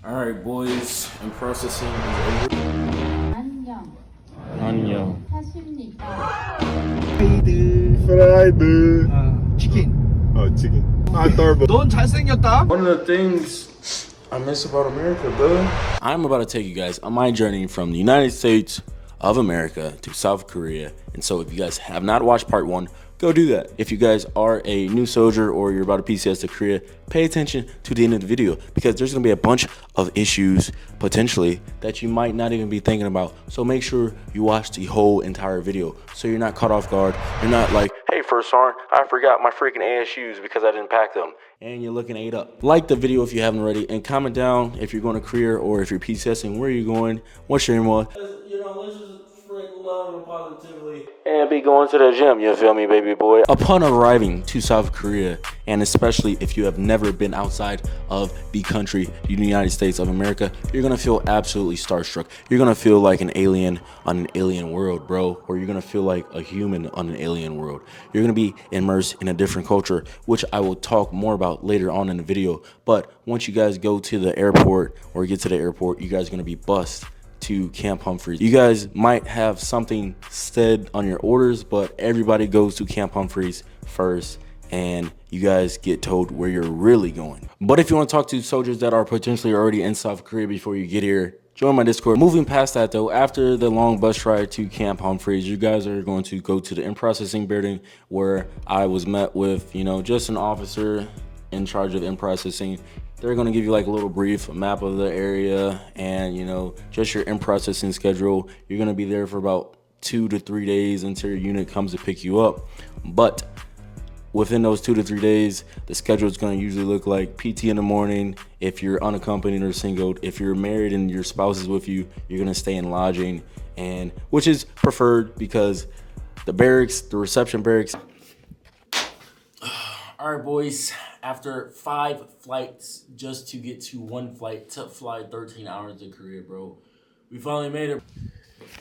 Alright boys, and processing is over. 안녕. 안녕. 하십니까? 프라이드 치킨. 치킨 떨보. 넌 잘생겼다. One of the things I miss about America, bro. I'm about to take you guys on my journey from the United States of America to South Korea. And so if you guys have not watched part 1, go do that. If you guys are a new soldier or you're about to PCS to Korea, pay attention to the end of the video because there's gonna be a bunch of issues potentially that you might not even be thinking about. So make sure you watch the whole entire video so you're not caught off guard. You're not like, hey, First Sergeant, I forgot my freaking ass shoes because I didn't pack them. And you're looking ate up. Like the video if you haven't already, and comment down if you're going to Korea or if you're PCSing, where are you going, what's your aim was. You know, let's just sprinkle love and positively and be going to the gym, you feel me, baby boy? Upon arriving to South Korea, and especially if you have never been outside of the country, the United States of America, you're gonna feel absolutely starstruck. You're gonna feel like an alien on an alien world, bro, or you're gonna feel like a human on an alien world. You're gonna be immersed in a different culture, which I will talk more about later on in the video. But once you guys go to the airport or get to the airport, you guys are gonna be bussed to Camp Humphreys. You guys might have something said on your orders, but everybody goes to Camp Humphreys first and you guys get told where you're really going. But if you want to talk to soldiers that are potentially already in South Korea before you get here, join my Discord. Moving past that though, after the long bus ride to Camp Humphreys, you guys are going to go to the in-processing building where I was met with, you know, just an officer in charge of in-processing. They're gonna give you like a little brief map of the area and, you know, just your in-processing schedule. You're gonna be there for about 2 to 3 days until your unit comes to pick you up. But within those 2 to 3 days, the schedule is gonna usually look like PT in the morning. If you're unaccompanied or singled, if you're married and your spouse is with you, you're gonna stay in lodging, and which is preferred because the barracks, the reception barracks. All right, boys, after 5 flights just to get to one flight to fly 13 hours to Korea, bro, we finally made it.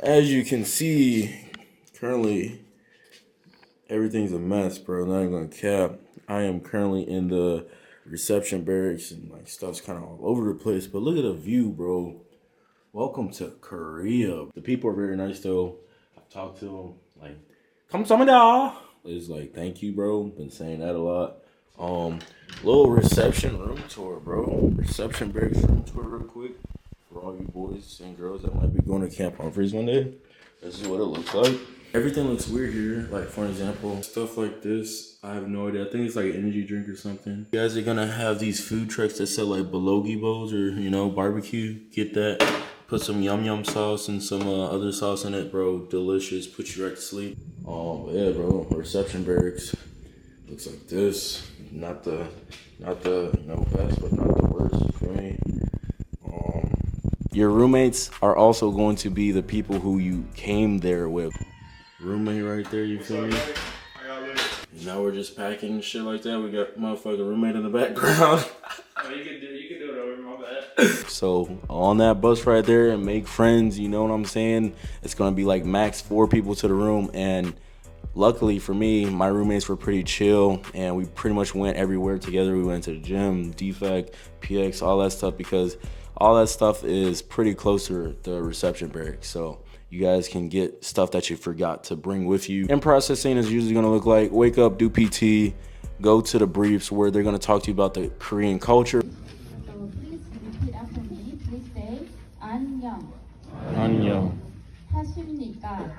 As you can see, currently, everything's a mess, bro. Not even gonna cap. I am currently in the reception barracks and like stuff's kind of all over the place, but look at the view, bro. Welcome to Korea. The people are very nice, though. I've talked to them, like, 감사합니다. It's like, thank you, bro. Been saying that a lot. Little reception room tour, bro. Reception barracks room tour real quick for all you boys and girls that might be going to Camp Humphreys one day. This is what it looks like. Everything looks weird here. Like, for example, stuff like this, I have no idea. I think it's like an energy drink or something. You guys are gonna have these food trucks that sell like bulgogi bowls or, you know, barbecue. Get that. Put some yum yum sauce and some other sauce in it, bro. Delicious. Put you right to sleep. Yeah, bro. Reception barracks looks like this. Not the you know, best, but not the worst for me. Your roommates are also going to be the people who you came there with. Roommate right there, you feel me? Now we're just packing and shit like that. We got motherfucking roommate in the background. Oh, you can do it over, my bad. So on that bus right there and make friends, you know what I'm saying? It's gonna be like max 4 people to the room, and luckily for me, my roommates were pretty chill and we pretty much went everywhere together. We went to the gym, defect, PX, all that stuff, because all that stuff is pretty close to the reception barracks. So you guys can get stuff that you forgot to bring with you. In processing is usually gonna look like wake up, do PT, go to the briefs where they're gonna talk to you about the Korean culture. So please repeat after me. Please say 안녕. 안녕. 하십니까?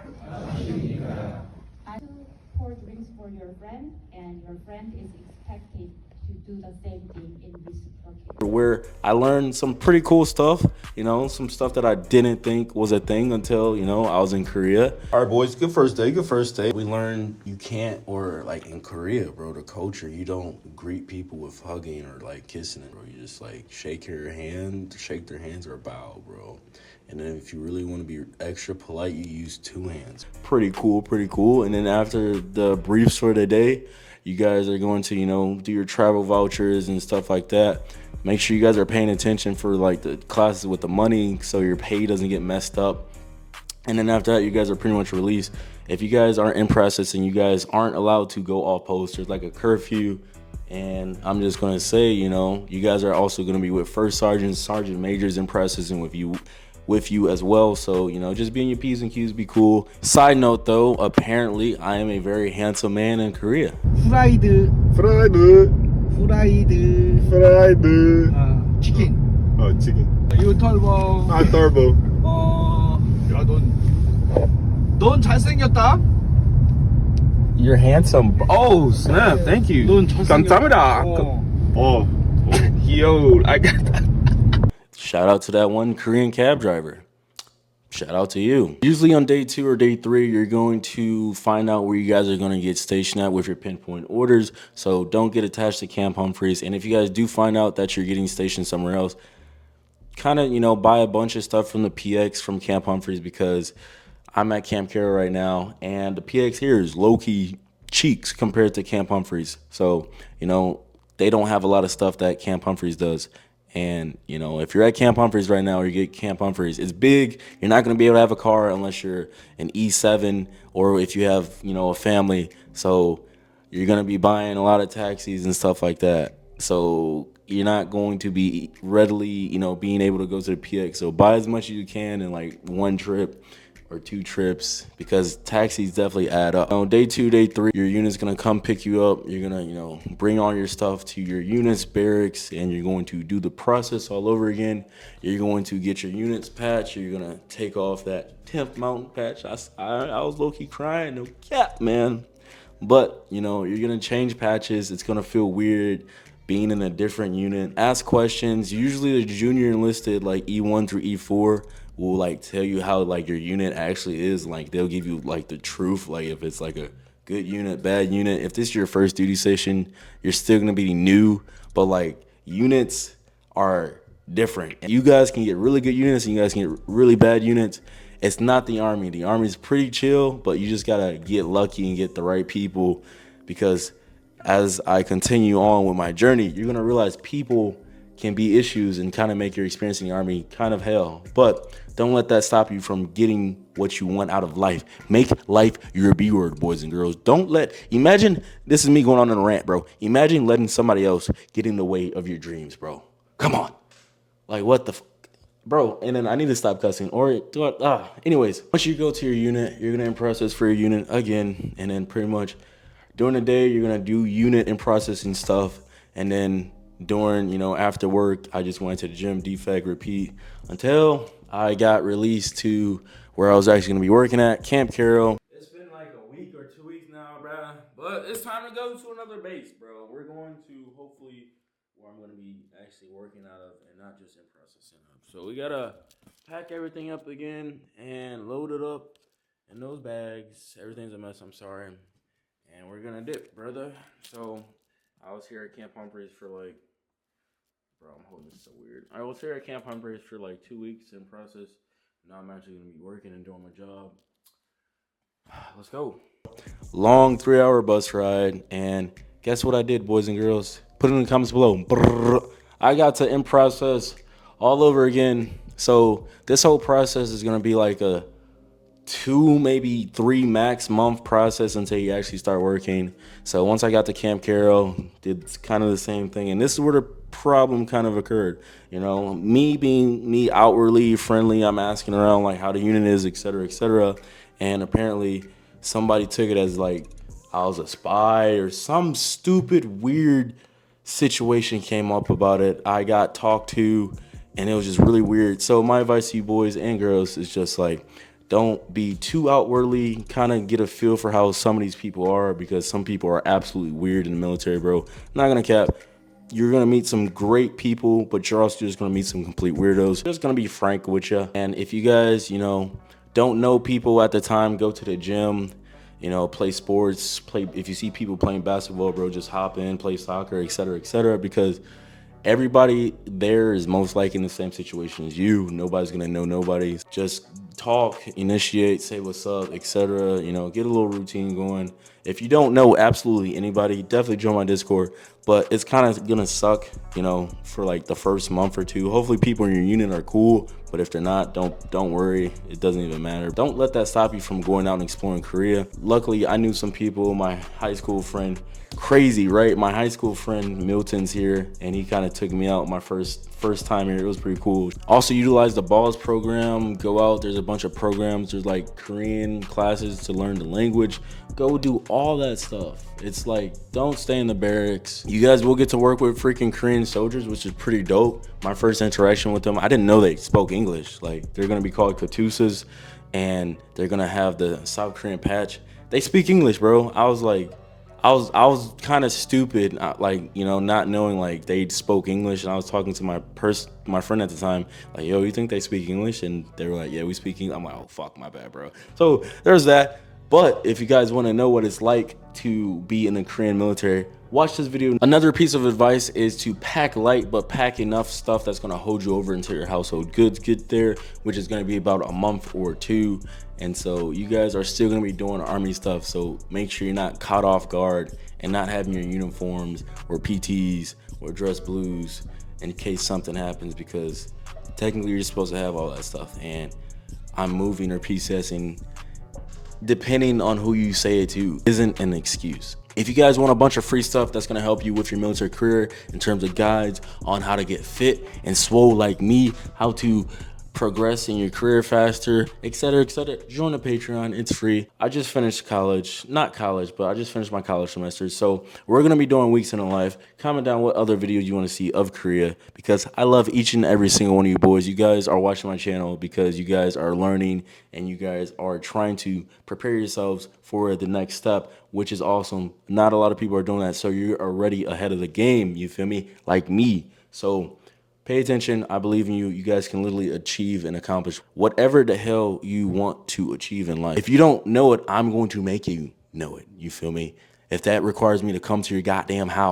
Pour drinks for your friend, and your friend is expected to do the same thing in this location. Where I learned some pretty cool stuff, you know, some stuff that I didn't think was a thing until, you know, I was in Korea. All right, boys, good first day. We learned you can't, or like in Korea, bro, the culture, you don't greet people with hugging or like kissing it, bro. You just like shake their hand or bow, bro. And then if you really want to be extra polite, you use 2 hands. Pretty cool. And then after the briefs for the day, you guys are going to, you know, do your travel vouchers and stuff like that. Make sure you guys are paying attention for like the classes with the money so your pay doesn't get messed up. And then after that, you guys are pretty much released. If you guys aren't in processing, you guys aren't allowed to go off post. There's like a curfew And I'm just gonna say, you know, you guys are also gonna be with first sergeants, sergeant majors, and processing with you as well. So, you know, just being your P's and Q's, be cool. Side note though, apparently I am a very handsome man in Korea. 후라이드. 프라이드. 후라이드. 프라이드. 치킨. 치킨. 유털보. 터보. 야, 넌 잘생겼다. You're handsome. Oh snap! Thank you. 넌 잘생겼다. Yo, I got that. Shout out to that one Korean cab driver. Shout out to you. Usually on day 2 or day 3, you're going to find out where you guys are going to get stationed at with your pinpoint orders. So don't get attached to Camp Humphreys. And if you guys do find out that you're getting stationed somewhere else, kind of, you know, buy a bunch of stuff from the PX from Camp Humphreys, because I'm at Camp Carroll right now, and the PX here is low-key cheeks compared to Camp Humphreys. So, you know, they don't have a lot of stuff that Camp Humphreys does. And, you know, if you're at Camp Humphreys right now, or you get Camp Humphreys, it's big. You're not going to be able to have a car unless you're an E7 or if you have, you know, a family. So you're going to be buying a lot of taxis and stuff like that. So you're not going to be readily, you know, being able to go to the PX. So buy as much as you can in like one trip or 2 trips, because taxis definitely add up. On day 2, day 3, your unit's gonna come pick you up. You're gonna, you know, bring all your stuff to your unit's barracks, and you're going to do the process all over again. You're going to get your unit's patch. You're gonna take off that 10th mountain patch. I was low-key crying, no cap, man. But, you know, you're gonna change patches. It's gonna feel weird being in a different unit. Ask questions. Usually the junior enlisted, like E1 through E4, will like tell you how like your unit actually is. Like they'll give you like the truth, like if it's like a good unit, bad unit. If this is your first duty station, you're still gonna be new, but like units are different. You guys can get really good units and you guys can get really bad units. It's not the Army. The Army's pretty chill, but you just gotta get lucky and get the right people, because as I continue on with my journey, you're gonna realize people can be issues and kind of make your experience in the Army kind of hell. But don't let that stop you from getting what you want out of life. Make life your B word, boys and girls. Imagine, this is me going on a rant, bro. Imagine letting somebody else get in the way of your dreams, bro. Come on. Like, what the bro? And then I need to stop cussing. Anyways, once you go to your unit, you're going to in-process for your unit again. And then pretty much during the day, you're going to do unit and processing stuff. And then during, you know, after work, I just went to the gym, defect, repeat, until I got released to where I was actually going to be working at, Camp Carroll. It's been like a week or 2 weeks now, bruh. But it's time to go to another base, bro. We're going to hopefully where I'm going to be actually working out of and not just in processing up. So we got to pack everything up again and load it up in those bags. Everything's a mess, I'm sorry. And we're going to dip, brother. So I was here at Camp Humphreys for like, bro, I'm holding this so weird. I was here at Camp Humphreys for like 2 weeks in process. Now I'm actually going to be working and doing my job. Let's go. Long 3-hour bus ride. And guess what I did, boys and girls? Put it in the comments below. Brrr. I got to in process all over again. So this whole process is going to be like a 2, maybe 3 max month process until you actually start working. So once I got to Camp Carroll, did kind of the same thing. And this is where the problem kind of occurred. You know, me being me outwardly friendly, I'm asking around like how the unit is, et cetera, et cetera. And apparently somebody took it as like I was a spy or some stupid, weird situation came up about it. I got talked to and it was just really weird. So my advice to you boys and girls is just like, don't be too outwardly, kind of get a feel for how some of these people are, because some people are absolutely weird in the military, bro. I'm not gonna cap. You're gonna meet some great people, but you're also just gonna meet some complete weirdos. Just gonna be frank with you. And if you guys, you know, don't know people at the time, go to the gym, you know, play sports, if you see people playing basketball, bro, just hop in, play soccer, et cetera, because everybody there is most likely in the same situation as you. Nobody's gonna know nobody. Just talk, initiate, say what's up, etc. You know, get a little routine going. If you don't know absolutely anybody, definitely join my Discord. But it's kind of gonna suck, you know, for like the first month or two. Hopefully people in your unit are cool, But if they're not, don't worry. It doesn't even matter. Don't let that stop you from going out and exploring Korea. Luckily, I knew some people. My high school friend, crazy, right? My high school friend Milton's here, and he kind of took me out my first time here. It was pretty cool. Also, utilize the BALLS program. Go out. There's a bunch of programs. There's like Korean classes to learn the language. Go do all that stuff. It's like, don't stay in the barracks. You guys will get to work with freaking Korean soldiers, which is pretty dope. My first interaction with them, I didn't know they spoke English. Like, they're gonna be called Katusas, and they're gonna have the South Korean patch. They speak English, bro. I was like, I was kind of stupid, like, you know, not knowing like they spoke English. And I was talking to my friend at the time, like, yo, you think they speak English? And they were like, yeah, we speak English. I'm like, oh fuck, my bad, bro. So there's that. But if you guys want to know what it's like to be in the Korean military, watch this video. Another piece of advice is to pack light, but pack enough stuff that's going to hold you over until your household goods get there, which is going to be about a month or two. And so you guys are still going to be doing army stuff. So make sure you're not caught off guard and not having your uniforms or PTs or dress blues in case something happens, because technically you're supposed to have all that stuff. And I'm moving or PCSing, depending on who you say it to, isn't an excuse. If you guys want a bunch of free stuff that's gonna help you with your military career in terms of guides on how to get fit and swole like me, how to progress in your career faster, etc., join the Patreon. It's free. I just finished college, not college, but I just finished my college semester. So we're gonna be doing weeks in a life. Comment down what other videos you want to see of Korea, because I love each and every single one of you boys. You guys are watching my channel because you guys are learning and you guys are trying to prepare yourselves for the next step, which is awesome. Not a lot of people are doing that, so you're already ahead of the game, you feel me, like me. So pay attention. I believe in you. You guys can literally achieve and accomplish whatever the hell you want to achieve in life. If you don't know it, I'm going to make you know it. You feel me? If that requires me to come to your goddamn house